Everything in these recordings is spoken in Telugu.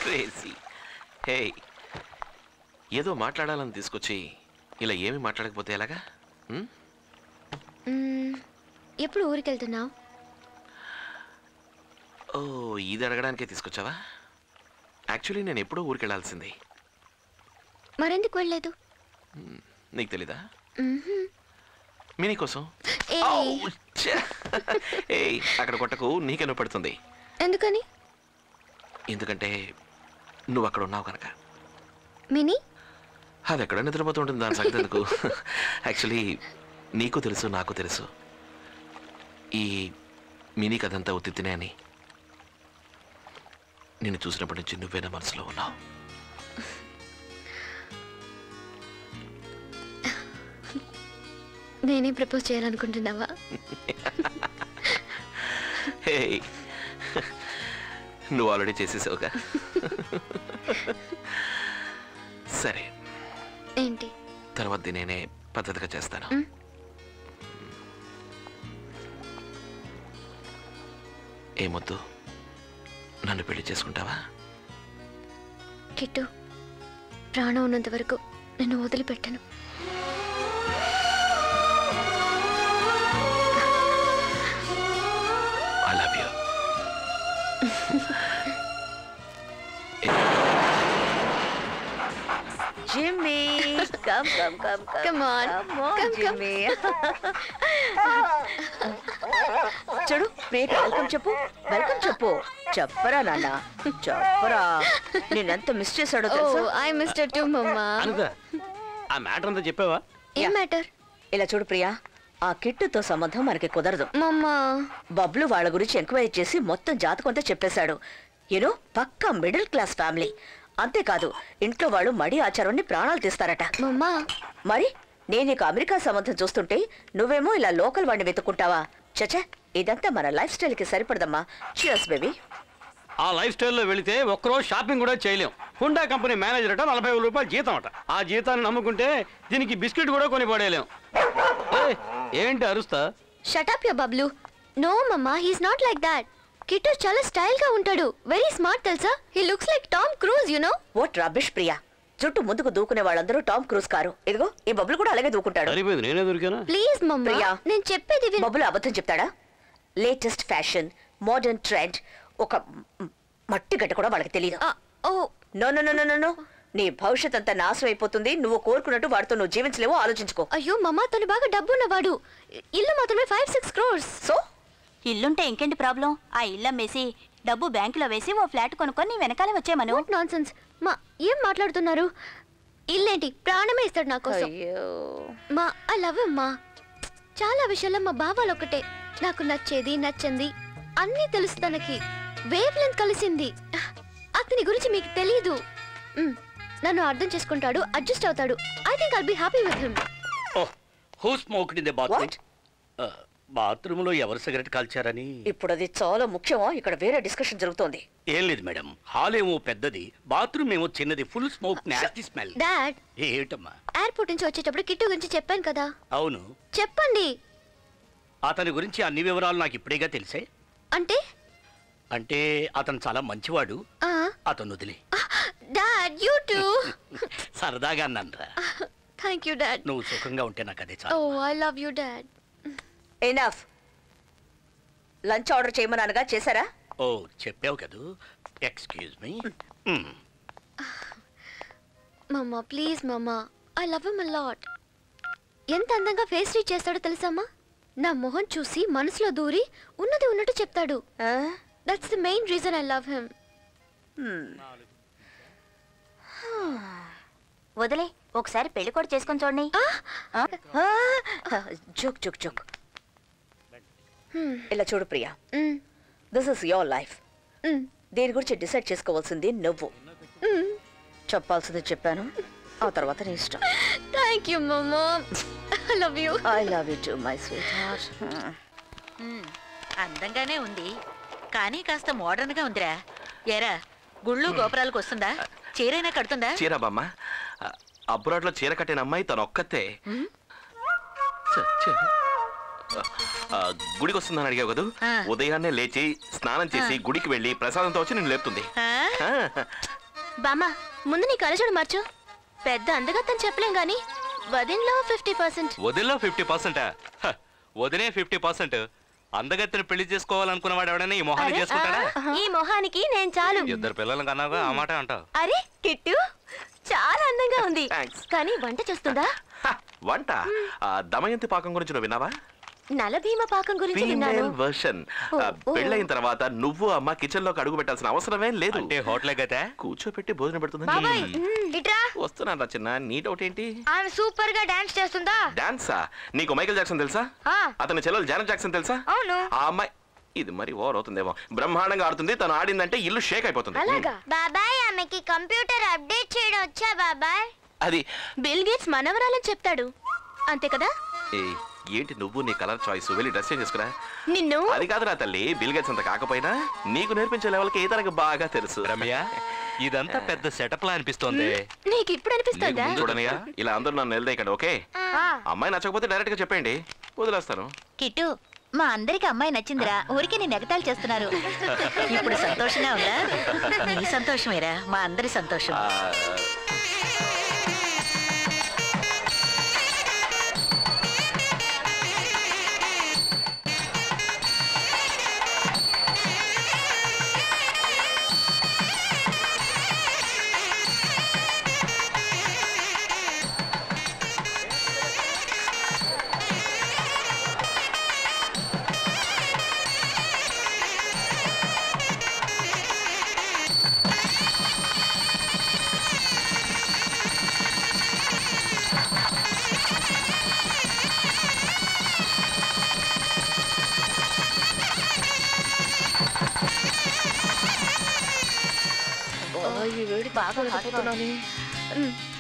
క్రేజీ. హే, ఏదో మాట్లాడాలని తీసుకొచ్చి ఇలా ఏమి మాట్లాడకపోతే ఎలాగా? ఎప్పుడు ఊరికి వెళ్తున్నావు? ఓ, ఇది అడగడానికే తీసుకొచ్చావా? యాక్చువల్లీ నేను ఎప్పుడూ ఊరికి వెళ్ళాల్సింది. మరెందుకు వెళ్ళలేదు? నీకు తెలీదా? మినీ కోసం. అక్కడ కొట్టకు, నీకెన్నో పడుతుంది. ఎందుకని? ఎందుకంటే నువ్వు అక్కడ ఉన్నావు కనుక. మినీ అది ఎక్కడ నిద్రపోతూ ఉంటుంది, దాని సంగతి ఎందుకు. యాక్చువల్లీ నీకు తెలుసు, నాకు తెలుసు, ఈ మినీ కథంతా ఉత్తినే అని. నిన్ను చూసినప్పటి నుంచి నువ్వే నా మనసులో ఉన్నావు. నేనే ప్రపోజ్ చేయాలనుకుంటున్నావా? నువ్వు ఆల్రెడీ చేసేసావుగా. సరే, ఏంటి తర్వాత నేనే పద్ధతిగా చేస్తాను. ఏమొద్దు, నన్ను పెళ్లి చేసుకుంటావా? కిట్టు, ప్రాణం ఉన్నంత వరకు నిన్ను వదిలిపెట్టను. I love you. Jimmy, come on. Come on, Jimmy. చూడు, ప్రియకి వెల్కమ్ చెప్పు. చెప్పరా నాన్న, చెప్పరా. నేనెంత మిస్ చేశాడో తెలుసా? ఐ మిస్టర్ టు మమ్మా. ఆ మ్యాటర్ అంతా చెప్పావా? ఏం మ్యాటర్? ఇలా చూడు ప్రియా, ఆ కిట్టుతో సంబంధం మనకి కుదరదు. మమ్మా, బబ్లు వాళ్ళ గురించి ఎంక్వైరీ చేసి మొత్తం జాతకంతా చెప్పేశాడు. యూనో, పక్కా మిడిల్ క్లాస్ ఫ్యామిలీ. అంతేకాదు, ఇంట్లో వాళ్ళు మడి ఆచారాన్ని ప్రాణాలు తీస్తారట. మమ్మా, మరి నేను నీకు అమెరికా సంబంధం చూస్తుంటే నువ్వేమో ఇలా లోకల్ వాడిని వెతుక్కుంటావా? చచ్చా, ఇదంతా మన లైఫ్ స్టైల్ కి సరిపడదమ్మా. Cheers baby. ఆ లైఫ్ స్టైల్లో వెళితే ఒక్కరోజు షాపింగ్ కూడా చేయలేం. హుండా కంపెనీ మేనేజర్ అట, 40,000 రూపాయలు జీతం అట. ఆ జీతాన్ని నమ్ముకుంటే దీనికి బిస్కెట్ కూడా కొని పడేయలేం. ఏంటి అరుస్తా? షట్ అప్ యా Bablu. No mamma, he's not like that. Kittu చాలా స్టైల్ గా ఉంటాడు, వెరీ స్మార్ట్ తెలుసా. He looks like Tom Cruise, you know. What rubbish Priya. చుట్టూ ముందుకు దూకునే వాళ్ళందరూ టామ్ క్రూజ్ కారు. ఇదిగో ఈ బబ్బులు కూడా అలాగే దూకుంటాడు. నేనే దొరికానా? ప్లీజ్ మమ్మా, నేను చెప్పేది విను. బబ్బులు అబద్ధం చెప్తాడా? లేటెస్ట్ ఫ్యాషన్, మోడర్న్ ట్రెండ్, ఒక మట్టి గడ్డ కూడా వాళ్ళకి తెలియదు. No no no no no, నీ భవిష్యత్ అంతా నాశనం అయిపోతుంది. నువ్వు కోరుకున్నట్టు వాడితో నువ్వు జీవించలేవో ఆలోచించుకో. అయ్యో మమ్మా, తను బాగా డబ్బున్నవాడు. ఇల్లు మాత్రమే 5-6 crores. సో ఇల్లుంటే ఇంకేంటి ప్రాబ్లం? ఆ ఇల్లు అమ్మేసి డబ్బు బ్యాంకులో వేసి ఓ ఫ్లాట్ కొనుక్కొని వెనకాల వచ్చేమను. నాన్సెన్స్ మా, ఏం మాట్లాడుతున్నారు? ఇల్లేంటి, ప్రాణమే ఇస్తాడు నా కోసం. మా, ఐ లవ్ హిమ్ మా. చాలా విషయాల్లో మా బావాలు ఒకటే. నాకు నచ్చేది నచ్చంది అన్నీ తెలుసు తనకి. వేవ్ లెంత్ కలిసింది. అతని గురించి మీకు తెలీదు. నన్ను అర్థం చేసుకుంటాడు, అడ్జస్ట్ అవుతాడు. I think I'll be happy with him. Who smoked in the bathroom? Bathroom లో ఎవరు సిగరెట్ కాల్చారని. ఇప్పుడు అది చాలా ముఖ్యమా? ఇక్కడ వేరే డిస్కషన్ జరుగుతోంది. ఏం లేదు మేడం, హాల్ ఏమో పెద్దది, బాత్రూమ్ ఏమో చిన్నది. Full smoke, nasty smell. Dad, ఏమిటమ్మా? ఎయిర్పోర్ట్ నుంచి వచ్చేటప్పుడు కిట్టు గురించి చెప్పాను కదా. అవును, చెప్పండి. అతని గురించి అన్ని వివరాలు నాకు ఇప్పుడేగా తెలిసే. అంటే అంటే అతను చాలా మంచివాడు. అతను వదిలే. Dad, you two. సరదాగా అన్నానురా. Thank you dad. నువ్వు సుఖంగా ఉంటే నాకు అదే చాలు. Oh, I love you dad. Enough. Lunch order చేయమన్నానుగా, చేశారా? ఓ, చెప్పావు కదూ. Excuse me. Mamma please mamma, I love him a lot. ఎంత అందంగా ఫేస్ రీడ్ చేస్తాడో తెలుసమ్మా. నా మొహం చూసి మనసులో దూరి ఉన్నది ఉన్నట్టు చెప్తాడు. That's the main reason I love him. వదిలే, ఒకసారి పెళ్లి కూడా చేసుకొని చూడండి. Joke joke joke. ఇలా చూడు Priya, this is your life. దీని గురించి డిసైడ్ చేసుకోవాల్సింది నువ్వు. చెప్పాల్సింది చెప్పాను, ఆ తర్వాత నీ ఇష్టం. Thank you mamma, I love you. I love you too my sweetheart. అందంగానే ఉంది, కానీ కాస్త మోడర్న్ గా ఉందిరా. ఏరా, గుళ్ళు గోపురాలకు వస్తుందా? చీరైనా కడుతుందా? చీర బామ్మ, అబ్రాడ్ లో చీర కట్టిన అమ్మాయి తను ఒక్కతే. గుడికి వస్తుందని అడిగావు కదా, ఆ. ఉదయాన్నే లేచి స్నానం చేసి గుడికి వెళ్ళి ప్రసాదంతో వచ్చి నేను లేపుతుంది. ఆ? బామ్మ ముందు నీ కలజోడు మార్చు. పెద్ద అందగత్తని చెప్పలేం గాని వదిన్లో 50%. వదిలో 50%? వదినే 50%. అందగత్తెని పెళ్లి చేసుకోవాలనుకున్నవాడు ఎవడైనా ఈ మొహాన్ని చేసుకుంటాడా? ఈ మొహానికి నేను చాలు. ఇద్దరు పిల్లలు కన్నాగా ఆ మాట అంటావు. అరే కిట్టు చాలా అందంగా ఉంది. థాంక్స్. కానీ వంట చేస్తుందా? వంట దమయంతి పాకం గురించి నువ్వు విన్నావా? నలభీమ పాకం గురించి విన్నాను. Female version. పెళ్ళైన తర్వాత నువ్వు అమ్మ కిచెన్ లోకి అడుగు పెట్టాల్సిన అవసరమే లేదు. అంటే హోటల్ కదా కూర్చోపెట్టి భోజనం పెడుతుంది. ఇట్రా. వస్తున్నాను చిన్న. నీ డౌట్ ఏంటి? ఆమె సూపర్ గా డాన్స్ చేస్తుందా? డాన్సా? నీకు మైకేల్ జాక్సన్ తెలుసా? అతని చెల్లెలు జానెట్ జాక్సన్ తెలుసా? అవును. ఆ అమ్మాయి ఇది మరి ఓవర్ అవుతుందేమో. బ్రహ్మాండంగా ఆడుతుంది. తను ఆడిందంటే ఇల్లు షేక్ అయిపోతుంది. బాబాయ్ ఆమెకి కంప్యూటర్ అప్డేట్ చేయడం వచ్చా బాబాయ్? అది బిల్ గేట్స్ మనవరాలని చెప్తాడు అంతే కదా? ఏయ్, ఏంటి నువ్వు నీ కలర్ చాయిస్? వెళ్ళి డ్రెస్ చేంజ్ చేసుకురా. నిన్ను అది కాదురా తల్లి, బిల్ గేట్స్ అంత కాకపోయినా నీకు నేర్పించే లెవెల్కి ఏ తనకు బాగా తెలుసు. రమ్య, ఇదంతా పెద్ద సెటప్ లా అనిపిస్తోంది. నీకు ఇప్పుడు అనిపిస్తుందా? చూడనియా, ఇలా అందరూ నన్ను నిలదీయకండి, ఓకే? అమ్మాయి నచ్చకపోతే డైరెక్ట్ గా చెప్పండి, వదిలేస్తాను. కిట్టు మా అందరికి అమ్మాయి నచ్చిందిరా, ఊరికే నేను ఎగతాళి చేస్తున్నారు. ఇప్పుడు సంతోషంగా ఉందా? నీ సంతోషమేరా మా అందరి సంతోషం. ఈ వేడి బాగా హాట్తున్నాను.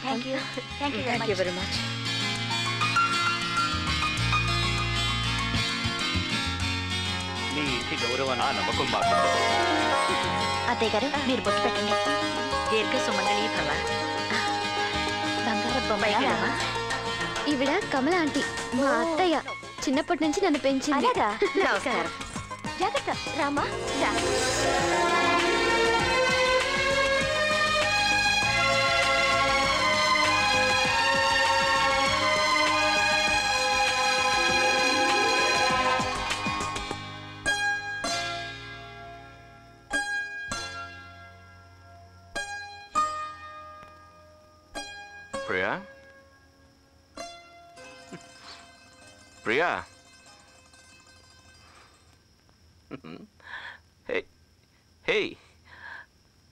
Thank you thank you very much. నీ ఇంటి గౌరవాన్ని ఆ నమ్మకం మాకు. అత్తయ్య గారు మీరు బొట్టు పెట్టండి. దీర్ఘ సుమంగళి భవ. బంగారు బొమ్మ. ఈవిడ కమల ఆంటీ, మా అత్తయ్య. చిన్నప్పటి నుంచి నన్ను పెంచింది. నమస్కారం. జాగ్రత్త రామా. ప్రియా, ప్రియా,